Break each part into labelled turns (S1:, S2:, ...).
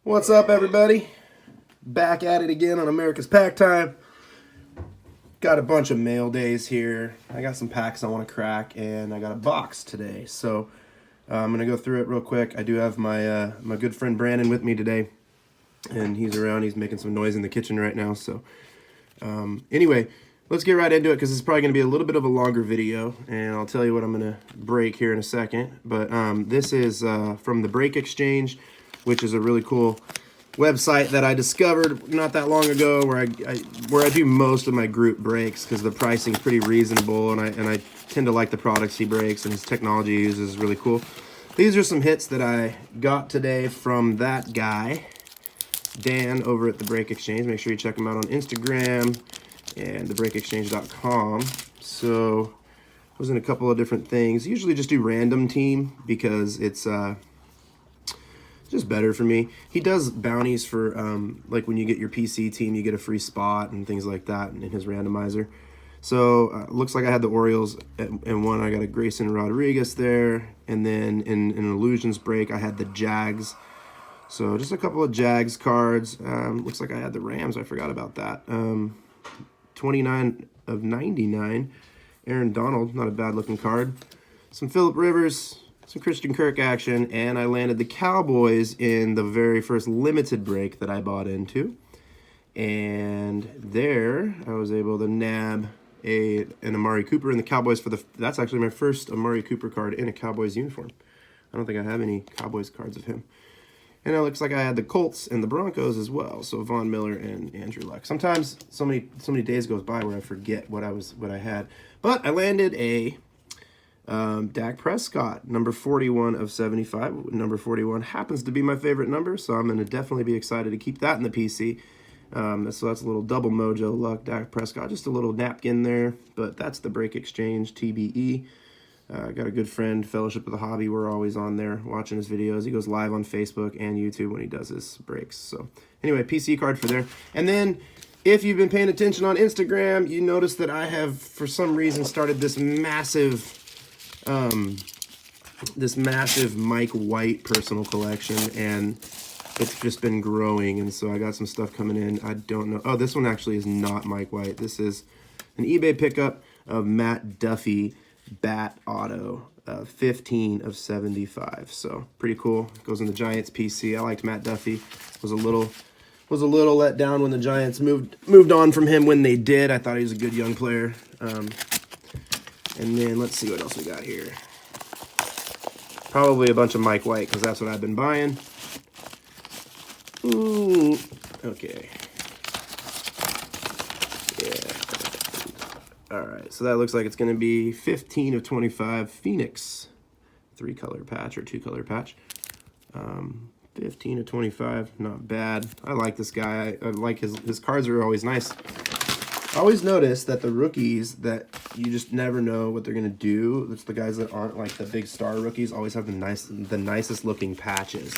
S1: What's up, everybody? Back at it again on America's Packtime. Got a bunch of mail days here. I got some packs I want to crack, and I got a box today. So I'm gonna go through it real quick. I do have my my good friend Brandon with me today, and he's around. He's making some noise in the kitchen right now. So anyway, let's get right into it because it's probably gonna be a little bit of a longer video, and I'll tell you what I'm gonna break here in a second. But this is from the Break Exchange, which is a really cool website that I discovered not that long ago, where I do most of my group breaks because the pricing is pretty reasonable, and I tend to like the products he breaks, and his technology he uses is really cool. These are some hits that I got today from that guy, Dan, over at the Break Exchange. Make sure you check him out on Instagram and thebreakexchange.com. So I was in a couple of different things. Usually just do random team because it's just better for me. He does bounties for like when you get your PC team, you get a free spot and things like that in his randomizer. So looks like I had the Orioles in one. I got a Grayson Rodriguez there, and then in an Illusions break I had the Jags. So just a couple of Jags cards. Looks like I had the Rams. I forgot about that. 29 of 99. Aaron Donald, not a bad looking card. Some Phillip Rivers, some Christian Kirk action, and I landed the Cowboys in the very first limited break that I bought into. And there I was able to nab an Amari Cooper in the Cowboys that's actually my first Amari Cooper card in a Cowboys uniform. I don't think I have any Cowboys cards of him. And it looks like I had the Colts and the Broncos as well. So Von Miller and Andrew Luck. Sometimes so many days goes by where I forget what I had. But I landed a Dak Prescott, number 41 of 75. Number 41 happens to be my favorite number, so I'm going to definitely be excited to keep that in the PC. So that's a little double mojo luck, Dak Prescott. Just a little napkin there, but that's the Break Exchange, TBE. Got a good friend, Fellowship of the Hobby. We're always on there watching his videos. He goes live on Facebook and YouTube when he does his breaks. So anyway, PC card for there. And then if you've been paying attention on Instagram, you notice that I have, for some reason, started this massive Mike White personal collection, and it's just been growing, and so I got some stuff coming in. I don't know. Oh, this one actually is not Mike White. This is an eBay pickup of Matt Duffy Bat Auto, 15 of 75. So pretty cool. Goes in the Giants PC. I liked Matt Duffy. Was a little let down when the Giants moved on from him when they did. I thought he was a good young player. And then let's see what else we got here. Probably a bunch of Mike White because that's what I've been buying. Ooh, okay. Yeah. All right, so that looks like it's going to be 15 of 25 Phoenix 3-color patch or 2-color patch. 15 of 25, not bad. I like this guy. I like his cards are always nice. I always notice that the rookies that you just never know what they're gonna do. It's the guys that aren't like the big star rookies always have the nicest looking patches.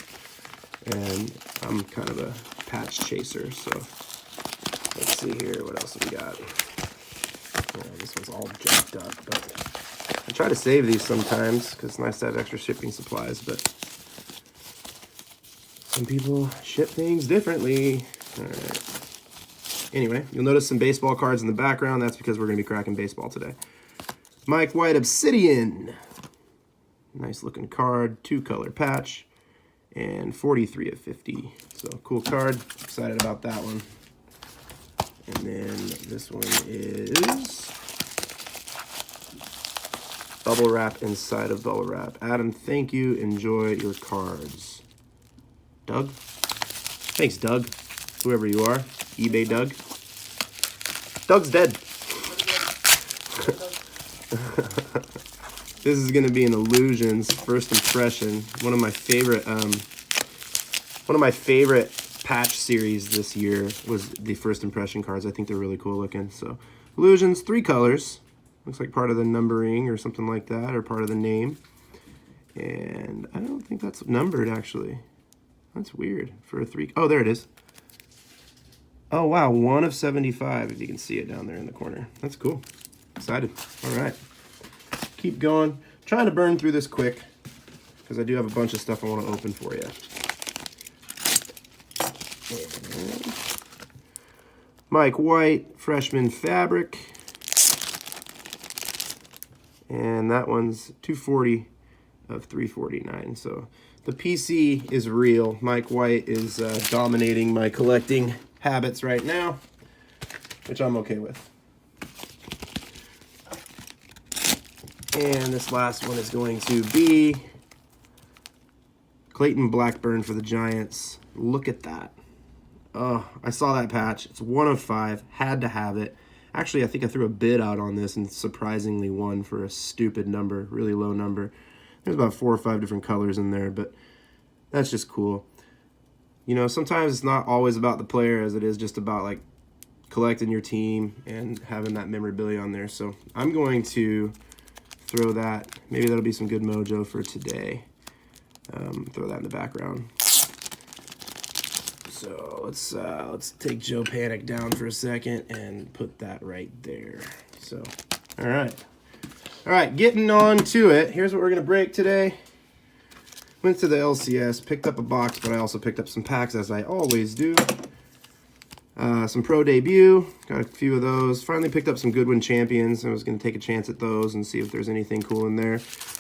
S1: And I'm kind of a patch chaser, so let's see here. What else have we got? Oh, this one's all jacked up, but I try to save these sometimes because it's nice to have extra shipping supplies, but some people ship things differently. All right. Anyway, you'll notice some baseball cards in the background. That's because we're going to be cracking baseball today. Mike White Obsidian. Nice looking card. 2-color patch. And 43 of 50. So cool card. Excited about that one. And then this one is bubble wrap inside of bubble wrap. Adam, thank you. Enjoy your cards. Doug? Thanks, Doug. Whoever you are. eBay Doug. Doug's dead. This is going to be an Illusions first impression. One of my favorite patch series this year was the first impression cards. I think they're really cool looking. So Illusions, 3 colors. Looks like part of the numbering or something like that, or part of the name. And I don't think that's numbered actually. That's weird for a 3. Oh, there it is. Oh, wow, 1 of 75, if you can see it down there in the corner. That's cool. Excited. All right. Keep going. Trying to burn through this quick because I do have a bunch of stuff I want to open for you. Mike White, freshman fabric. And that one's 240 of 349. So the PC is real. Mike White is dominating my collecting habits right now, which I'm okay with. And this last one is going to be Clayton Blackburn for the Giants. Look at that. Oh, I saw that patch. It's 1 of 5. Had to have it. Actually, I think I threw a bid out on this and surprisingly won for a stupid number, really low number. There's about 4 or 5 different colors in there, but that's just cool. You know, sometimes it's not always about the player as it is just about like collecting your team and having that memorabilia on there. So I'm going to throw that. Maybe that'll be some good mojo for today. Throw that in the background. So let's take Joe Panic down for a second and put that right there. So, all right, getting on to it. Here's what we're gonna break today. Went to the LCS, picked up a box, but I also picked up some packs as I always do. Some Pro Debut, got a few of those. Finally picked up some Goodwin Champions. I was gonna take a chance at those and see if there's anything cool in there.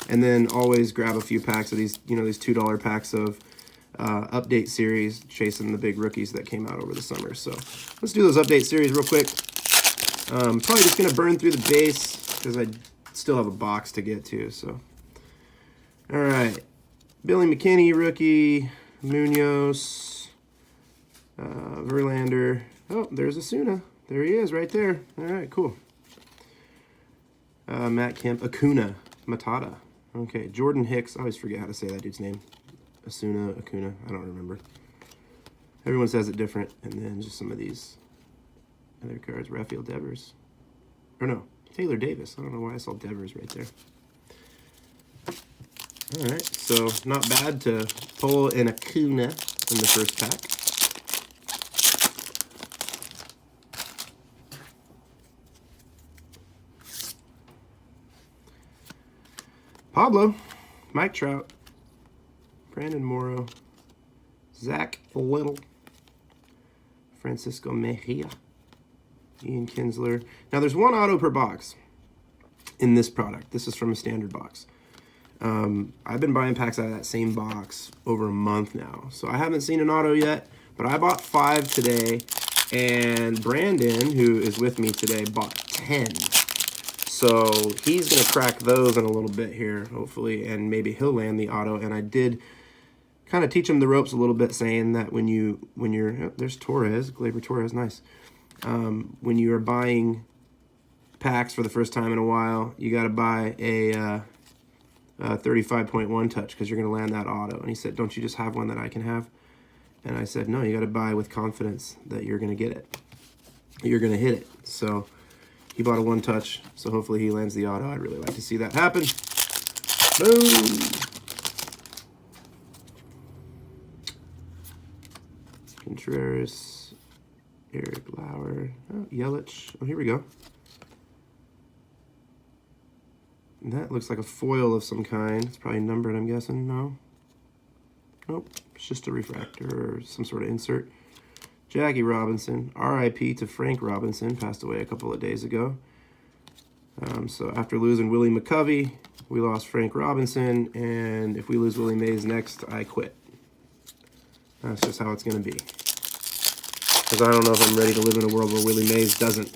S1: And then always grab a few packs of these, you know, these $2 packs of update series, chasing the big rookies that came out over the summer. So let's do those update series real quick. Probably just gonna burn through the base because I still have a box to get to. So, all right, Billy McKinney rookie, Munoz, Verlander. Oh, there's Asuna. There he is, right there. All right, cool. Matt Kemp, Acuna, Matata. Okay, Jordan Hicks. I always forget how to say that dude's name. Acuna, I don't remember. Everyone says it different. And then just some of these other cards. Rafael Devers. Or no, Taylor Davis. I don't know why I saw Devers right there. All right, so not bad to pull an Acuna in the first pack. Pablo, Mike Trout, Brandon Morrow, Zach Little, Francisco Mejia, Ian Kinsler. Now, there's 1 auto per box in this product. This is from a standard box. I've been buying packs out of that same box over a month now, so I haven't seen an auto yet, but I bought 5 today, and Brandon, who is with me today, bought 10. So he's going to crack those in a little bit here, hopefully, and maybe he'll land the auto. And I did kind of teach him the ropes a little bit, saying that when you're, oh, there's Torres, Gleyber Torres, nice. When you are buying packs for the first time in a while, you got to buy a 35.1 touch because you're going to land that auto. And he said, don't you just have one that I can have? And I said, no, you got to buy with confidence that you're going to get it. You're going to hit it. So he bought a 1 touch, so hopefully he lands the auto. I'd really like to see that happen. Boom! Contreras, Eric Lauer, oh, Yelich. Oh, here we go. And that looks like a foil of some kind. It's probably numbered, I'm guessing. No? Nope. It's just a refractor or some sort of insert. Jackie Robinson, R.I.P. to Frank Robinson, passed away a couple of days ago. So after losing Willie McCovey, we lost Frank Robinson, and if we lose Willie Mays next, I quit. That's just how it's going to be. Because I don't know if I'm ready to live in a world where Willie Mays doesn't.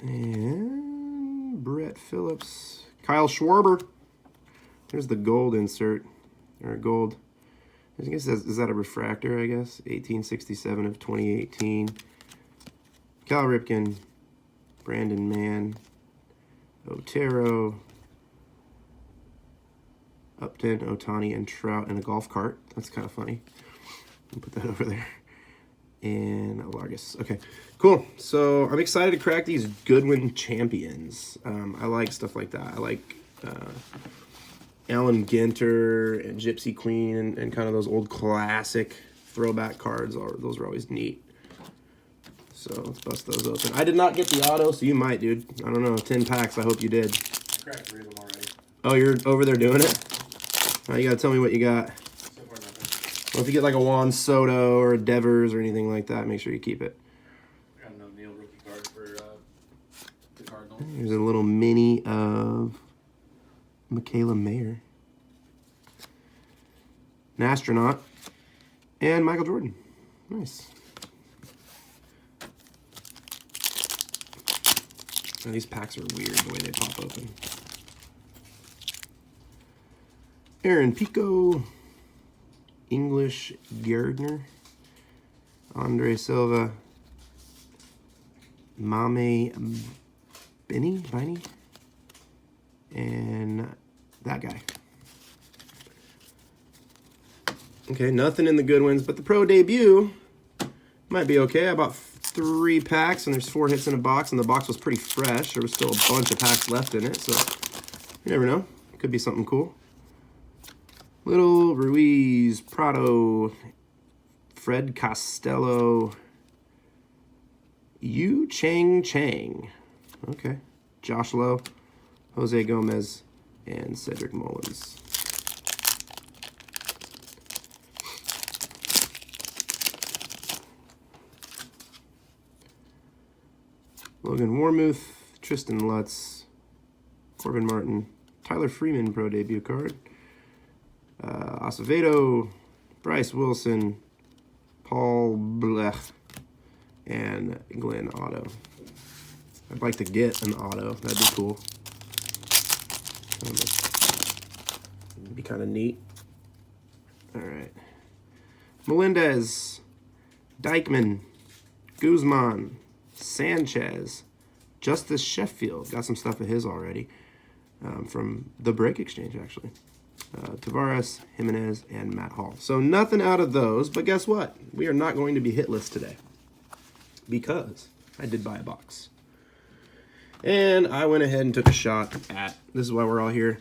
S1: And Brett Phillips, Kyle Schwarber. There's the gold insert, or gold. I guess is that a refractor, I guess? 1867 of 2018. Cal Ripken, Brandon Mann, Otero, Upton, Otani, and Trout in a golf cart. That's kind of funny. I'll put that over there. And Largus. Okay, cool. So I'm excited to crack these Goodwin Champions. I like stuff like that. I like Alan Ginter and Gypsy Queen and kind of those old classic throwback cards. Those are always neat. So let's bust those open. I did not get the auto, so you might, dude. I don't know. 10 packs. I hope you did.
S2: I cracked 3 of them already.
S1: Oh, you're over there doing it? Now you got to tell me what you got.
S2: So
S1: Well, if you get like a Juan Soto or a Devers or anything like that, make sure you keep it.
S2: I got an O'Neal rookie card for the Cardinals.
S1: Here's a little mini of Michaela Mayer, an astronaut, and Michael Jordan. Nice. Oh, these packs are weird the way they pop open. Aaron Pico, English Gardner, Andre Silva, Mame Biney, and that guy. Okay, nothing in the good ones, but the pro debut might be okay. I bought 3 packs, and there's 4 hits in a box, and the box was pretty fresh. There was still a bunch of packs left in it, so you never know. Could be something cool. Little Ruiz, Prado, Fred Costello, Yu Chang. Okay. Josh Lowe, Jose Gomez, and Cedric Mullins. Logan Warmuth, Tristan Lutz, Corbin Martin, Tyler Freeman pro debut card, Acevedo, Bryce Wilson, Paul Blech, and Glenn Otto. I'd like to get an auto. That'd be cool. It'd be kind of neat. All right. Melendez, Dykeman, Guzman, Sanchez, Justice Sheffield. Got some stuff of his already from the Break Exchange, actually. Tavares, Jimenez, and Matt Hall. So nothing out of those, but guess what? We are not going to be hitless today because I did buy a box. And I went ahead and took a shot at, this is why we're all here,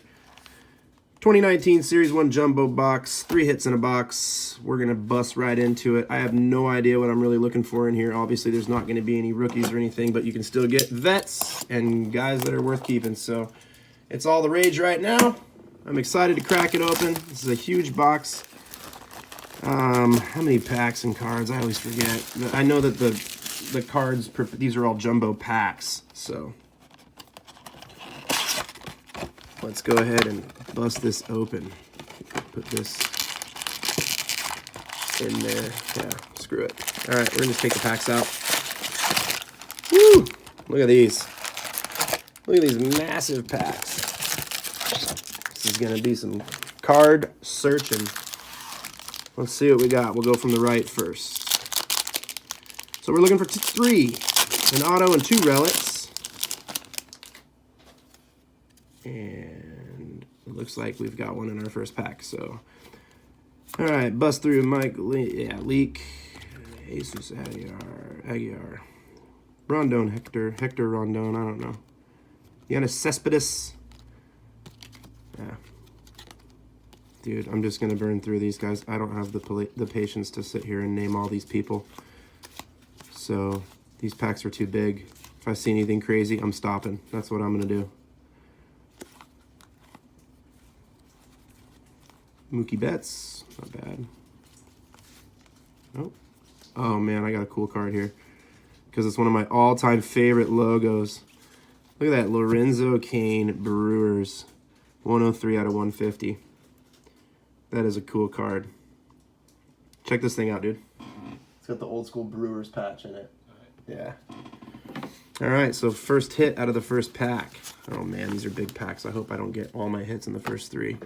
S1: 2019 Series 1 Jumbo Box, 3 hits in a box. We're going to bust right into it. I have no idea what I'm really looking for in here. Obviously, there's not going to be any rookies or anything, but you can still get vets and guys that are worth keeping. So it's all the rage right now. I'm excited to crack it open. This is a huge box. How many packs and cards? I always forget. I know that the cards, these are all jumbo packs, so let's go ahead and bust this open. Put this in there. Yeah, screw it. All right, we're gonna just take the packs out. Woo! Look at these. Look at these massive packs. This is gonna be some card searching. Let's see what we got. We'll go from the right first. So we're looking for 3, an auto and 2 relics. And it looks like we've got one in our first pack. So, all right, bust through Mike, Leak, Jesus Aguiar, Rondon, Hector Rondon, I don't know. Giannis Cespedes. Yeah. Dude, I'm just going to burn through these guys. I don't have the patience to sit here and name all these people. So these packs are too big. If I see anything crazy, I'm stopping. That's what I'm going to do. Mookie Betts, not bad. Oh man, I got a cool card here because it's one of my all-time favorite logos. Look at that, Lorenzo Cain Brewers, 103 out of 150. That is a cool card. Check this thing out, dude. It's got the old school Brewers patch in it. Yeah. All right, so first hit out of the first pack. Oh man, these are big packs. I hope I don't get all my hits in the first 3.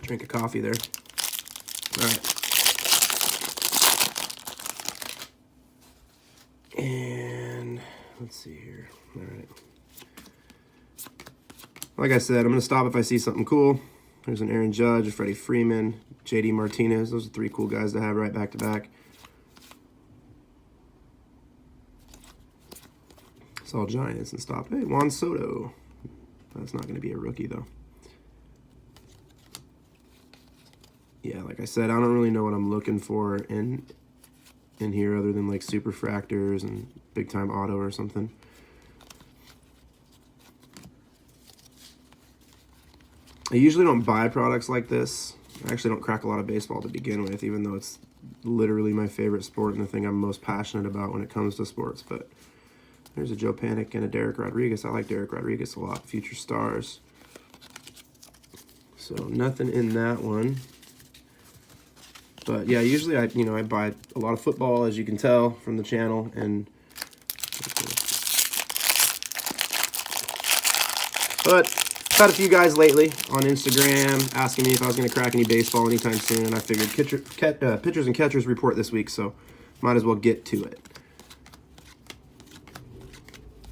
S1: Drink a coffee there. All right. And let's see here. All right. Like I said, I'm going to stop if I see something cool. There's an Aaron Judge, a Freddie Freeman, JD Martinez. Those are 3 cool guys to have right back to back. It's all Giants and stop. Hey, Juan Soto. That's not going to be a rookie, though. Yeah, like I said, I don't really know what I'm looking for in here other than like super fractors and big time auto or something. I usually don't buy products like this. I actually don't crack a lot of baseball to begin with, even though it's literally my favorite sport and the thing I'm most passionate about when it comes to sports. But there's a Joe Panic and a Derek Rodriguez. I like Derek Rodriguez a lot. Future stars. So nothing in that one. But yeah, usually I buy a lot of football, as you can tell from the channel, and but I've had a few guys lately on Instagram asking me if I was going to crack any baseball anytime soon, and I figured pitchers and catchers report this week, so might as well get to it.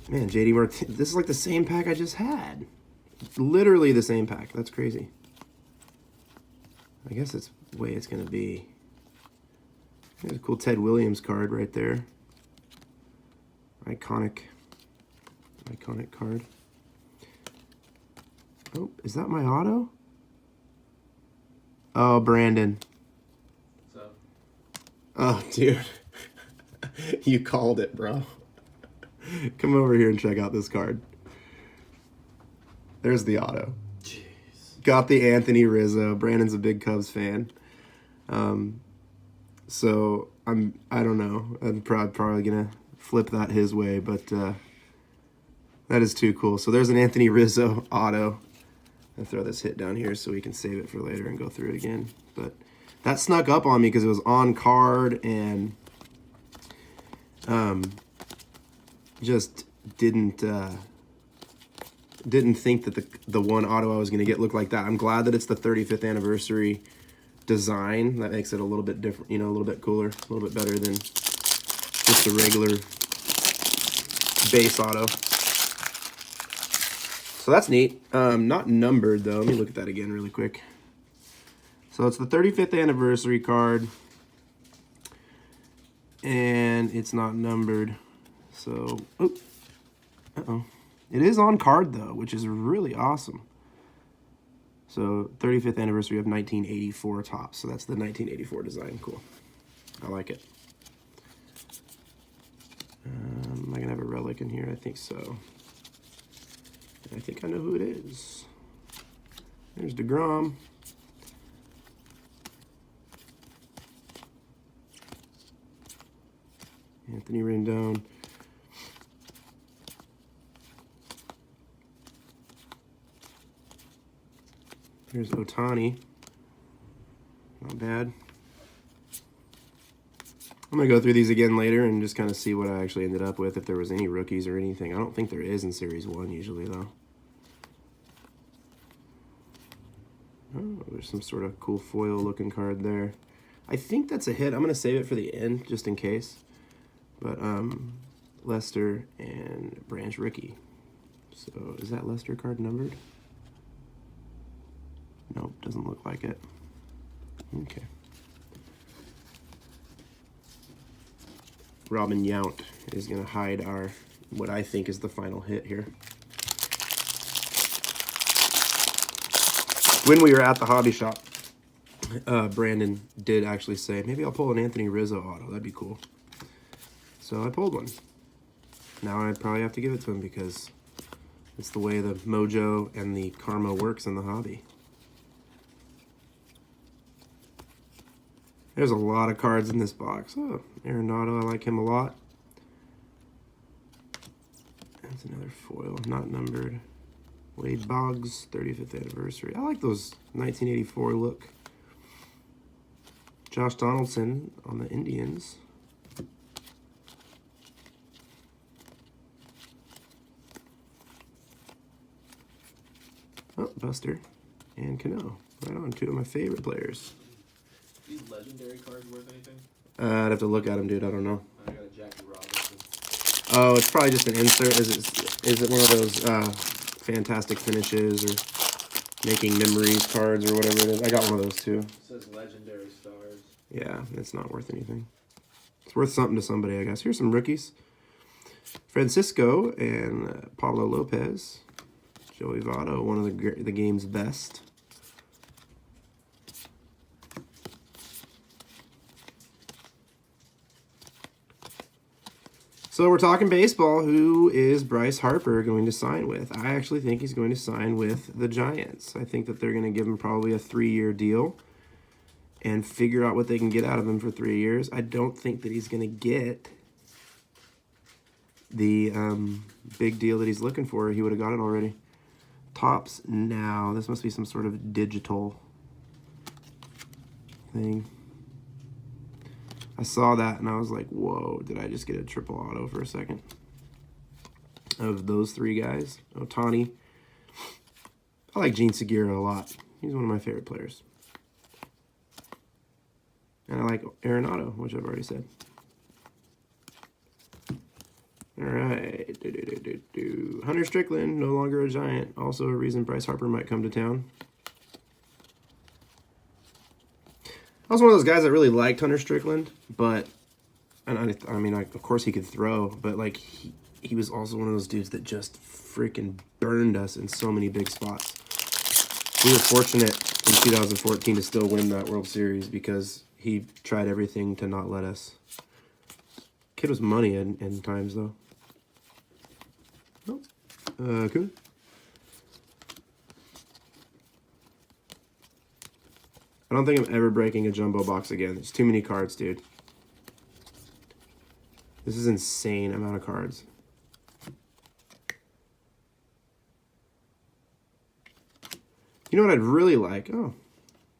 S1: Man, JD Martinez, this is like the same pack I just had. Literally the same pack. That's crazy. I guess that's the way it's going to be. There's a cool Ted Williams card right there. Iconic card. Oh, is that my auto? Oh, Brandon.
S2: What's up?
S1: Oh, dude. You called it, bro. Come over here and check out this card. There's the auto.
S2: Jeez.
S1: Got the Anthony Rizzo. Brandon's a big Cubs fan. So I don't know. I'm probably gonna flip that his way, but that is too cool. So there's an Anthony Rizzo auto. I'll throw this hit down here so we can save it for later and go through it again. But that snuck up on me because it was on card and just didn't think that the one auto I was going to get looked like that. I'm glad that it's the 35th anniversary design. That makes it a little bit different, a little bit cooler, a little bit better than just the regular base auto. So that's neat. Not numbered, though. Let me look at that again really quick. So it's the 35th anniversary card, and it's not numbered. So, uh-oh. It is on card, though, which is really awesome. So 35th anniversary of 1984 tops. So that's the 1984 design. Cool. I like it. Am I going to have a relic in here? I think so. I think I know who it is. There's DeGrom. Anthony Rendon. Here's Ohtani. Not bad. I'm going to go through these again later and just kind of see what I actually ended up with, if there was any rookies or anything. I don't think there is in Series 1 usually, though. Oh, there's some sort of cool foil-looking card there. I think that's a hit. I'm going to save it for the end, just in case. But, Lester and Branch rookie. So, is that Lester card numbered? Nope, doesn't look like it. Okay. Robin Yount is going to hide what I think is the final hit here. When we were at the hobby shop, Brandon did actually say, maybe I'll pull an Anthony Rizzo auto. That'd be cool. So I pulled one. Now I probably have to give it to him because it's the way the mojo and the karma works in the hobby. There's a lot of cards in this box. Oh, Arenado, I like him a lot. That's another foil, not numbered. Wade Boggs, 35th anniversary. I like those 1984 look. Josh Donaldson on the Indians. Oh, Buster and Cano. Right on, two of my favorite players.
S2: These legendary cards worth anything?
S1: I'd have to look at them, dude. I don't know.
S2: I got a Jackie Robinson.
S1: Oh, it's probably just an insert. Is it one of those fantastic finishes or making memories cards or whatever it is? I got one of those too.
S2: It says legendary stars.
S1: Yeah, it's not worth anything. It's worth something to somebody, I guess. Here's some rookies. Francisco and Pablo Lopez. Joey Votto, one of the game's best. So we're talking baseball. Who is Bryce Harper going to sign with? I actually think he's going to sign with the Giants. I think that they're going to give him probably a 3-year deal and figure out what they can get out of him for 3 years. I don't think that he's going to get the big deal that he's looking for. He would have got it already. Tops now. This must be some sort of digital thing. I saw that and I was like, whoa, did I just get a triple auto for a second? Of those 3 guys. Ohtani. I like Gene Segura a lot. He's one of my favorite players. And I like Arenado, which I've already said. All right. Hunter Strickland, no longer a Giant. Also a reason Bryce Harper might come to town. I was one of those guys that really liked Hunter Strickland, but, and I mean, of course he could throw, but like he was also one of those dudes that just freaking burned us in so many big spots. We were fortunate in 2014 to still win that World Series because he tried everything to not let us. Kid was money in times though. Oh, cool. I don't think I'm ever breaking a jumbo box again. There's too many cards, dude. This is insane amount of cards. You know what I'd really like? Oh,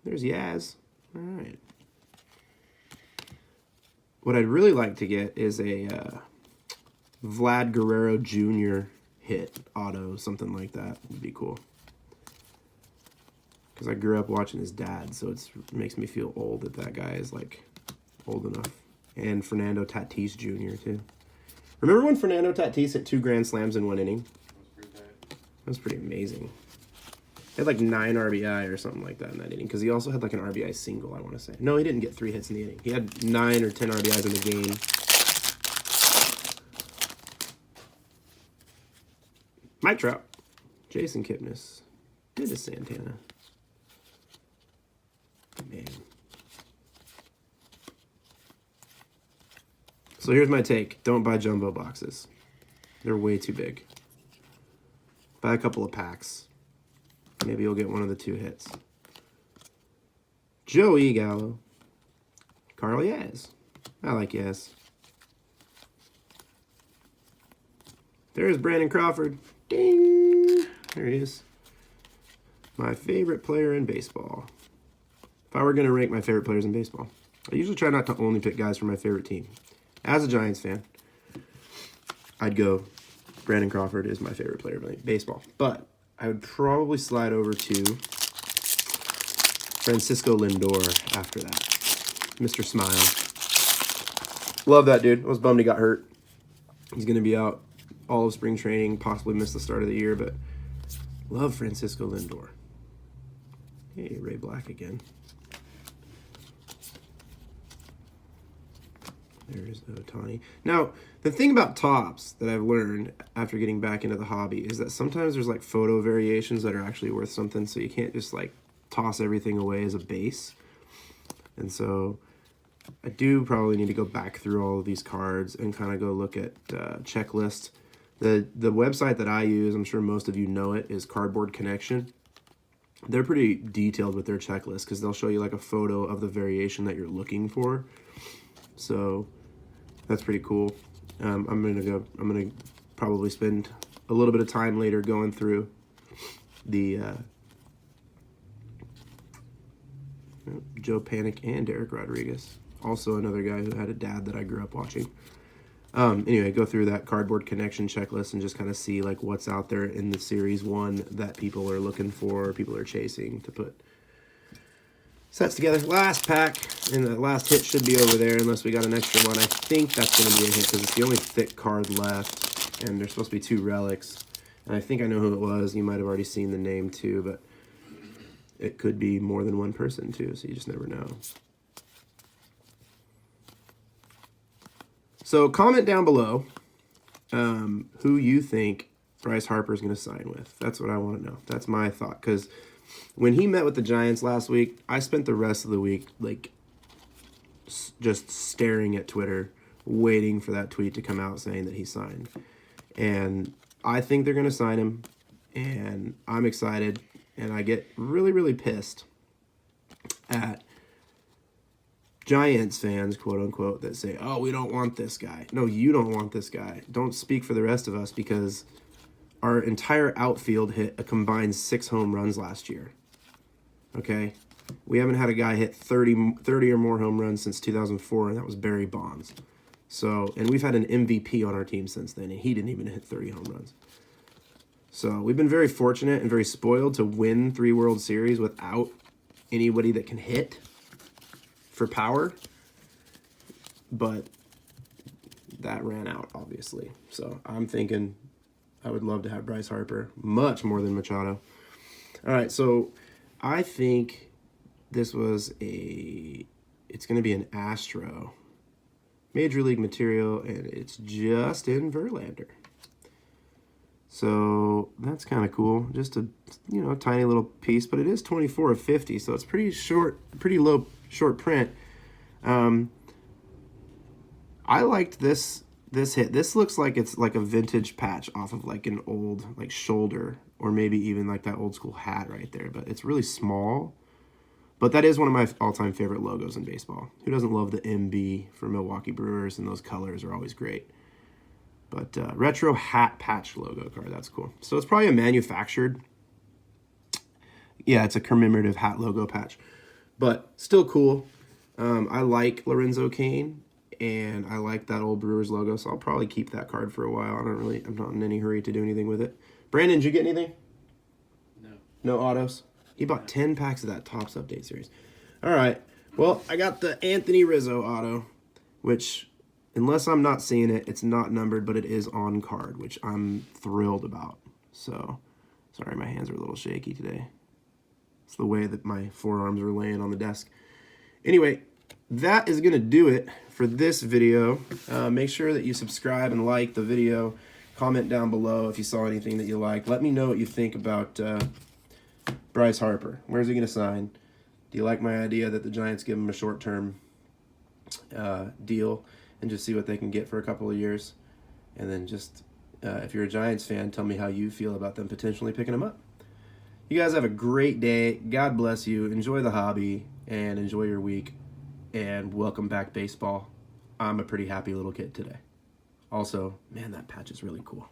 S1: there's Yaz. All right. What I'd really like to get is a Vlad Guerrero Jr. hit auto, something like that would be cool. Because I grew up watching his dad, so it makes me feel old that guy is, like, old enough. And Fernando Tatis Jr., too. Remember when Fernando Tatis hit 2 grand slams in 1 inning? That was pretty amazing. He had, like, 9 RBI or something like that in that inning. Because he also had, like, an RBI single, I want to say. No, he didn't get 3 hits in the inning. He had 9 or 10 RBIs in the game. Mike Trout. Jason Kipnis. Dennis Santana. Man. So here's my take. Don't buy jumbo boxes. They're way too big. Buy a couple of packs. Maybe you'll get one of the 2 hits. Joey Gallo. Carl Yaz. I like Yaz. There's Brandon Crawford. Ding! There he is. My favorite player in baseball. If I were going to rank my favorite players in baseball, I usually try not to only pick guys from my favorite team. As a Giants fan, I'd go Brandon Crawford is my favorite player in baseball. But I would probably slide over to Francisco Lindor after that. Mr. Smile. Love that dude. I was bummed he got hurt. He's going to be out all of spring training, possibly miss the start of the year, but love Francisco Lindor. Hey, Ray Black again. There's Ohtani. Now, the thing about tops that I've learned after getting back into the hobby is that sometimes there's like photo variations that are actually worth something, so you can't just like toss everything away as a base. And so I do probably need to go back through all of these cards and kind of go look at checklist. The website that I use, I'm sure most of you know it, is Cardboard Connection. They're pretty detailed with their checklist because they'll show you like a photo of the variation that you're looking for. So that's pretty cool. I'm gonna probably spend a little bit of time later going through the Joe Panic and Derek Rodriguez. Also another guy who had a dad that I grew up watching. Anyway, go through that Cardboard Connection checklist and just kind of see like what's out there in the Series 1 that people are looking for, people are chasing to put sets together. Last pack, and the last hit should be over there unless we got an extra one. I think that's going to be a hit because it's the only thick card left, and there's supposed to be 2 relics. And I think I know who it was. You might have already seen the name too, but it could be more than one person too, so you just never know. So comment down below who you think Bryce Harper is going to sign with. That's what I want to know. That's my thought, because when he met with the Giants last week, I spent the rest of the week like just staring at Twitter, waiting for that tweet to come out saying that he signed. And I think they're going to sign him, and I'm excited, and I get really, really pissed at Giants fans, quote unquote, that say, oh, we don't want this guy. No, you don't want this guy. Don't speak for the rest of us, because our entire outfield hit a combined 6 home runs last year. Okay? We haven't had a guy hit 30 or more home runs since 2004, and that was Barry Bonds. So, and we've had an MVP on our team since then, and he didn't even hit 30 home runs. So we've been very fortunate and very spoiled to win 3 World Series without anybody that can hit for power. But that ran out, obviously. So I'm thinking I would love to have Bryce Harper, much more than Machado. All right, so I think this was it's going to be an Astro. Major League material, and it's Justin Verlander. So that's kind of cool. Just a tiny little piece, but it is 24 of 50, so it's pretty short, pretty low short print. I liked this hit. This looks like it's like a vintage patch off of like an old like shoulder, or maybe even like that old school hat right there. But it's really small. But that is one of my all-time favorite logos in baseball. Who doesn't love the MB for Milwaukee Brewers? And those colors are always great. But retro hat patch logo card, that's cool. So it's probably a manufactured. Yeah, it's a commemorative hat logo patch. But still cool. I like Lorenzo Cain, and I like that old Brewers logo, so I'll probably keep that card for a while. I'm not in any hurry to do anything with it. Brandon, did you get anything?
S2: No.
S1: No autos? He bought 10 packs of that Topps Update series. All right. Well, I got the Anthony Rizzo auto, which, unless I'm not seeing it, it's not numbered, but it is on card, which I'm thrilled about. So, sorry, my hands are a little shaky today. It's the way that my forearms are laying on the desk. Anyway, that is going to do it for this video. Make sure that you subscribe and like the video. Comment down below if you saw anything that you liked. Let me know what you think about Bryce Harper. Where's he going to sign? Do you like my idea that the Giants give him a short-term deal and just see what they can get for a couple of years? And then just, if you're a Giants fan, tell me how you feel about them potentially picking him up. You guys have a great day. God bless you. Enjoy the hobby and enjoy your week. And welcome back, baseball. I'm a pretty happy little kid today. Also, man, that patch is really cool.